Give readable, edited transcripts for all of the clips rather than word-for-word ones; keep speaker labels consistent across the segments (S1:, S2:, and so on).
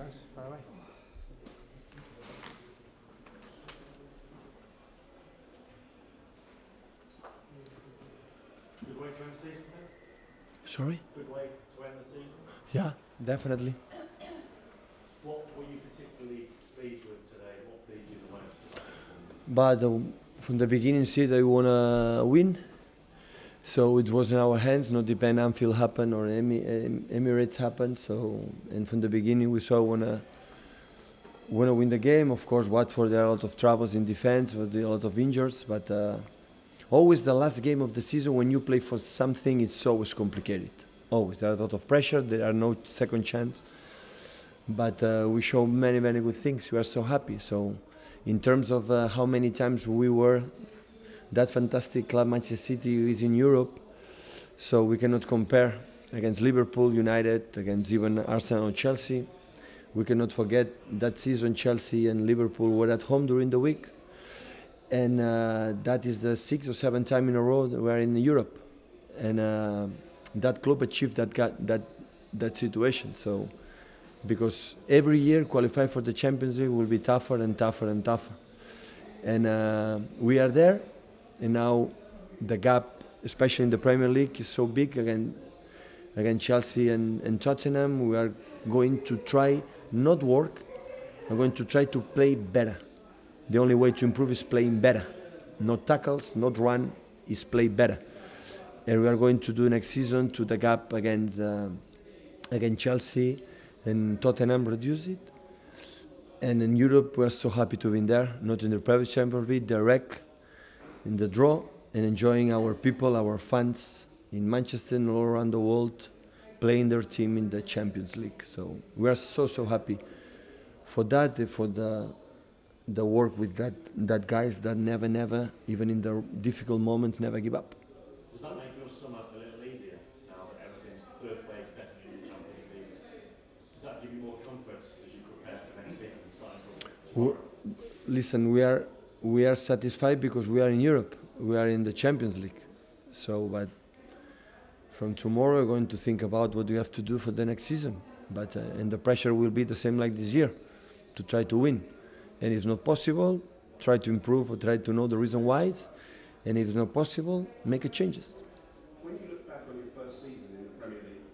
S1: Thanks. Far away.
S2: Good way to end the season, Pep?
S1: Sorry?
S2: Good way to end the season?
S1: Yeah, definitely.
S2: What were you particularly pleased with today? What pleased you the most?
S1: But from the beginning, said I want to win. So it was in our hands, not depend Anfield happened or Emirates happened. So, and from the beginning we saw wanna win the game. Of course, Watford, there are a lot of troubles in defense, with a lot of injuries. But always the last game of the season, when you play for something, it's always complicated. Always, there are a lot of pressure. There are no second chance. But we show many good things. We are so happy. So, in terms of how many times we were. That fantastic club Manchester City is in Europe, so we cannot compare against Liverpool, United, against even Arsenal or Chelsea. We cannot forget that season Chelsea and Liverpool were at home during the week, and that is the 6th or 7th time in a row that we're in Europe, and that club achieved that situation. So, because every year qualify for the Champions League will be tougher and tougher and tougher, and we are there. And now the gap, especially in the Premier League, is so big against Chelsea and Tottenham. We are going to try not work. We're going to try to play better. The only way to improve is playing better. Not tackles, not run, is play better. And we are going to do next season to the gap against Chelsea and Tottenham, reduce it. And in Europe, we are so happy to win there, not in the private Champions League, direct. In the draw, and enjoying our people, our fans in Manchester and all around the world playing their team in the Champions League. So we are so happy for that, for the work with that guys that never, even in the difficult moments, never give up.
S2: Does that make your summer a little easier now that everything's third place definitely in the Champions League? Does that give you more comfort as you prepare for next season starting tomorrow?
S1: Listen, we are satisfied because we are in Europe. We are in the Champions League. So, but from tomorrow, we're going to think about what we have to do for the next season. But and the pressure will be the same like this year, to try to win. And if not possible, try to improve or try to know the reason why. And if it's not possible, make changes.
S3: When you look back on your first season in the Premier League,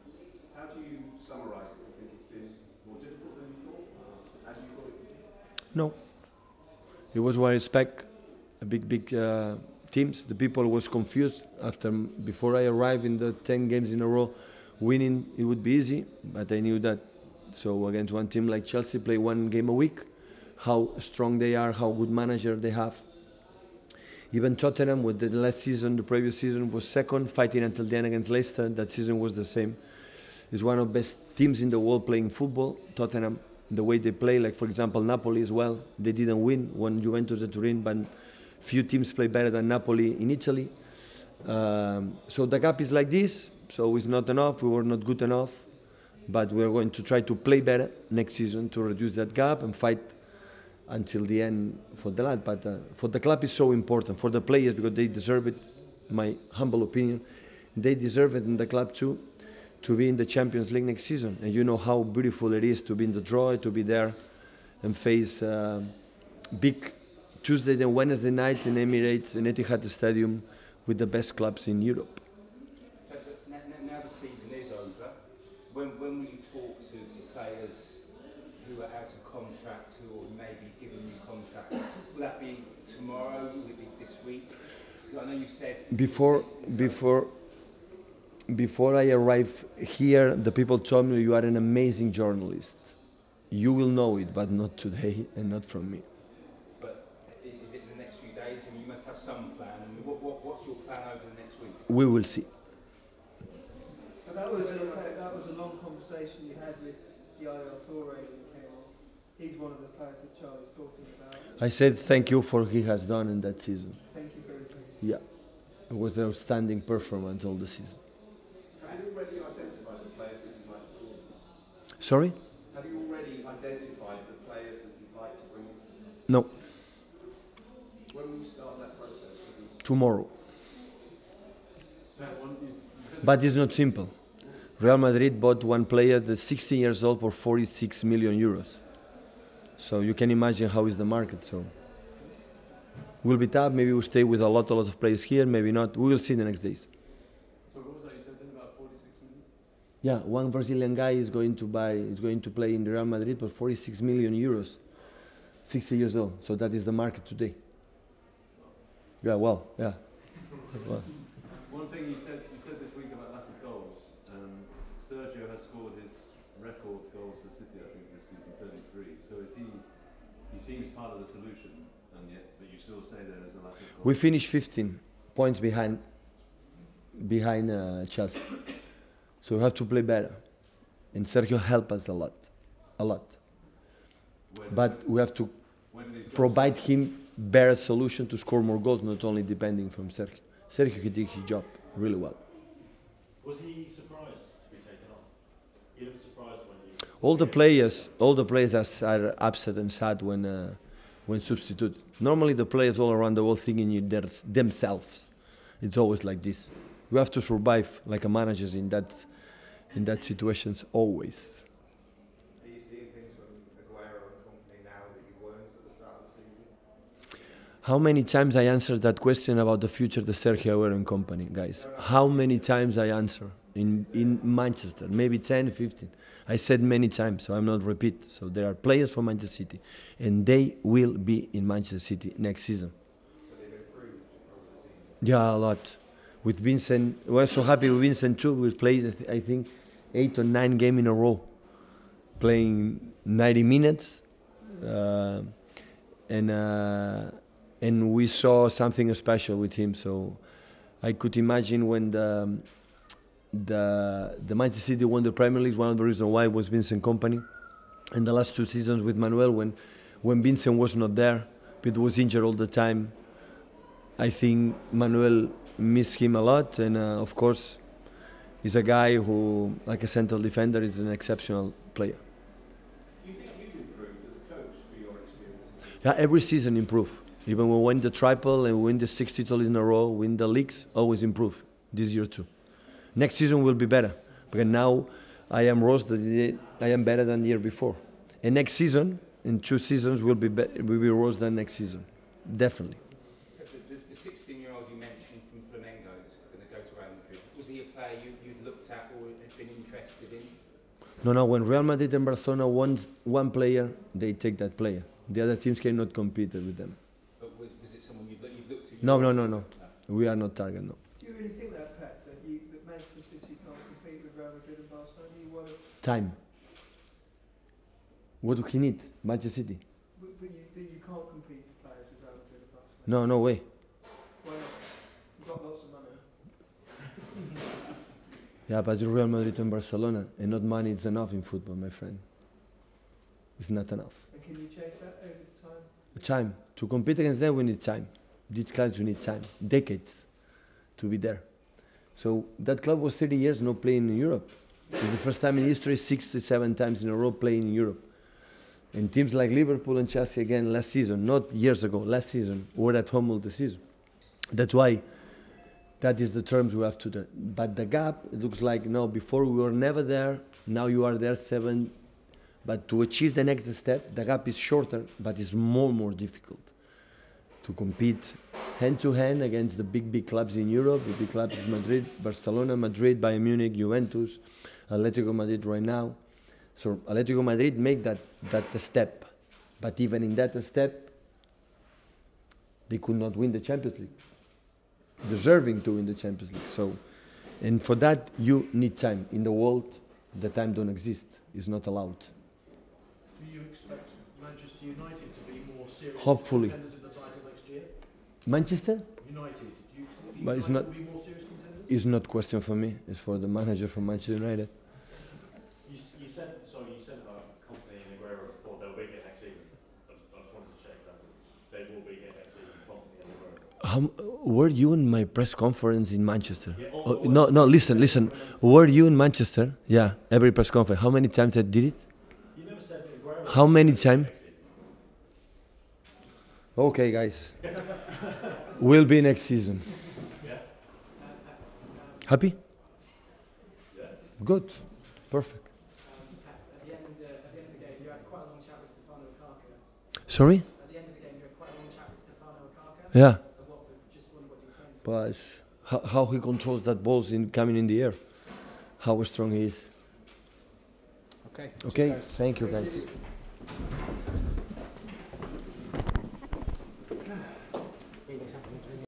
S3: how do you summarise it? Do you think it's been more difficult than you thought? As you thought it would be?
S1: No. It was what I expect. A big teams. The people was confused before I arrived in the 10 games in a row. Winning, it would be easy, but I knew that. So against one team like Chelsea, play one game a week, how strong they are, how good manager they have. Even Tottenham, with the last season, the previous season was second, fighting until the end against Leicester. That season was the same. It's one of the best teams in the world playing football, Tottenham. The way they play, like for example Napoli as well, they didn't win when Juventus at Turin, but few teams play better than Napoli in Italy. So the gap is like this, so it's not enough, we were not good enough, but we're going to try to play better next season to reduce that gap and fight until the end for the lad. But for the club is so important, for the players, because they deserve it, my humble opinion, they deserve it in the club too, to be in the Champions League next season. And you know how beautiful it is to be in the draw, to be there and face big Tuesday and Wednesday night in Emirates, in Etihad Stadium, with the best clubs in Europe.
S4: But now the season is over. When will you talk to the players who are out of contract, who are maybe giving you contracts? Will that be tomorrow? Will it be this week? Because I know you said
S1: before I arrived here, the people told me you are an amazing journalist. You will know it, but not today and not from me.
S4: But is it in the next few days? And you must have some plan. What's your plan over the next week?
S1: We will see.
S5: But that was a long conversation you had with Yaya Toure when you came off. He's one of the players that Charlie's talking about.
S1: I said thank you for what he has done in that season.
S5: Thank you very much.
S1: Yeah, it was an outstanding performance all the season.
S3: Have you already identified the players that you'd like to bring in?
S1: Sorry?
S3: Have you already identified the players that you'd like to bring in?
S1: No.
S3: When will you start that process?
S1: Tomorrow. But it's not simple. Real Madrid bought one player that's 16 years old for 46 million euros. So you can imagine how is the market. So will be tough. Maybe we'll stay with a lot of players here. Maybe not. We will see the next days.
S2: So what was that you said then about 46 million?
S1: Yeah, one Brazilian guy is going to play in Real Madrid for 46 million euros. 60 years old. So that is the market today. Yeah, well, yeah. Well.
S2: One thing you said this week about lack of goals. Sergio has scored his record goals for City, I think, this season, 33. So he seems part of the solution, and yet, but you still say there is a lack of goals.
S1: We finished 15 points behind Chelsea. So we have to play better. And Sergio helped us a lot. But we have to provide him better solution to score more goals, not only depending from Sergio. Sergio, he did his job really well.
S2: Was he surprised to be taken off? He looked surprised when he...
S1: All the players are upset and sad when substituted. Normally the players all around the world thinking themselves. It's always like this. We have to survive like a managers in that situations always.
S3: Are you seeing things from Aguero and Kompany now that you weren't at the start of the season?
S1: How many times I answered that question about the future of the Sergio Aguero and Kompany, guys? How many times I answer in Manchester? Maybe 10, 15. I said many times, so I'm not repeat. So there are players from Manchester City, and they will be in Manchester City next season.
S3: But they've improved over the season.
S1: Yeah, a lot. With Vincent, we're so happy with Vincent too. We played, I think, 8 or 9 games in a row, playing 90 minutes, and we saw something special with him. So I could imagine when the Manchester City won the Premier League, one of the reasons why was Vincent Kompany. And the last 2 seasons with Manuel, when Vincent was not there, but was injured all the time, I think Manuel missed him a lot. And of course, he's a guy who, like a central defender, is an exceptional player.
S3: Do you think you've improved as a coach for your experience?
S1: Yeah, every season improve. Even when we win the triple and we win the 6 titles in a row, win the leagues, always improve. This year too. Next season will be better, because now I am better than the year before. And next season, in 2 seasons, will be worse than next season, definitely.
S4: The 16-year-old you mentioned from Flamengo is going to go to Real Madrid. Was he a player you'd looked at or had been interested in?
S1: No. When Real Madrid and Barcelona want one player, they take that player. The other teams cannot compete with them.
S4: But was it someone you'd looked at?
S1: No. We are not target, no.
S5: Do you really think that, Pep, that Manchester City can't compete with Real Madrid and Barcelona? You want to,
S1: Time. What do he need? Manchester City?
S5: but you can't compete with players with Real Madrid and Barcelona.
S1: No way.
S5: Well, you've got lots of money.
S1: Yeah, but Real Madrid and Barcelona, and not money is enough in football, my friend. It's not enough.
S5: And can you change that over time?
S1: Time. To compete against them, we need time. These clubs, we need time. Decades to be there. So that club was 30 years not playing in Europe. It's the first time in history, 67 times in a row playing in Europe. And teams like Liverpool and Chelsea, again, last season, not years ago, last season, were at home all the season. That's why that is the terms we have to do. But the gap, it looks like, no, before we were never there, now you are there 7. But to achieve the next step, the gap is shorter, but it's more difficult to compete hand-to-hand against the big clubs in Europe, the big clubs in Madrid, Barcelona, Madrid, Bayern Munich, Juventus, Atletico Madrid right now. So Atletico Madrid make that step, but even in that step, they could not win the Champions League, deserving to win the Champions League. So, and for that you need time. In the world, the time don't exist. It's not allowed.
S2: Do you expect Manchester United to be more serious
S1: Hopefully.
S2: contenders in the title next year?
S1: Manchester?
S2: United, do you think
S1: But it's
S2: United
S1: not-
S2: will be more serious contenders?
S1: It's not question for me. It's for the manager from Manchester United.
S2: You said about Kompany and Aguero before they'll be here next season. I just wanted to check that they will be here next season, Kompany and Aguero.
S1: Were you in my press conference in Manchester?
S2: Yeah,
S1: No, listen. Were you in Manchester? Yeah, every press conference. How many times I did it?
S2: You never said Aguero.
S1: How many times? Okay, guys. We'll be next season.
S2: Yeah.
S1: Happy?
S2: Yeah.
S1: Good, perfect.
S6: At the end of the game, you had quite a long chat with Stefano Akaka.
S1: Sorry?
S6: At the end of the game, you had quite a long chat with Stefano Akaka.
S1: Yeah.
S6: At Watford. Just wondered what you were saying.
S1: But how he controls that balls in coming in the air, how strong he is.
S3: Okay.
S1: Okay, thank you guys.